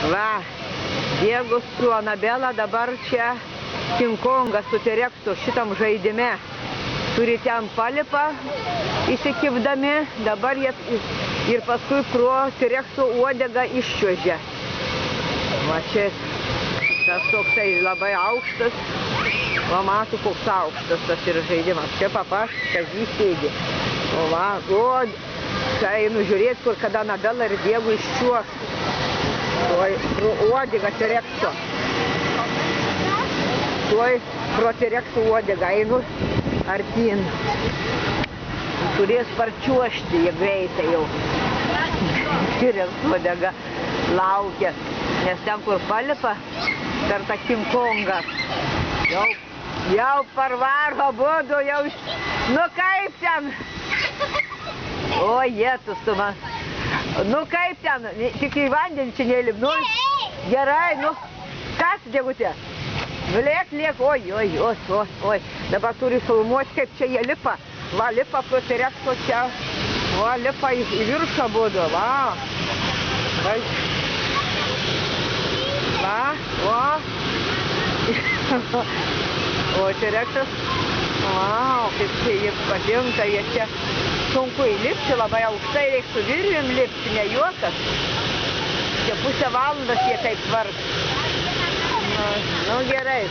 Va, Diegus su Anabela dabar čia King Kongas su T-Rexu šitam žaidime. Turi ten palipą įsikibdami, dabar jie ir paskui pro T-Rexu uodegą iščiuožia. Va čia tas toksai labai aukštas, va matų koks aukštas tas yra žaidimas. Čia papas Kazys sėdi. O va, čia einu žiūrėti, kur kada Anabela ir Diegu iščiuos. Tuoj pro uodegą T-Rexo. Tuoj pro T-Rexo uodegą einu artyn. Turės parčiuošti jie greitai jau. T-Rexo uodega laukia. Nes ten, kur palipa per tą King Kongą, jau parvaro abudu, jau nu kaip ten? O, jėtus tu man. Nu kaip ten? Tik į vandenį čia neįlipnu. Gerai, nu. Kas, Diegutė? Nu liek. Oi. Dabar turi filmuoti, kaip čia jie lipa. Va, lipa pro T-Rexo čia. Va, lipa į viršų abudu. Va. O T-Rexas. Vau, kaip čia jie patinka, jie čia sunku įlipti, labai aukštai reikia su virvim lipti, ne juokas. Čia pusę valandos jie taip vargs. Nu gerai.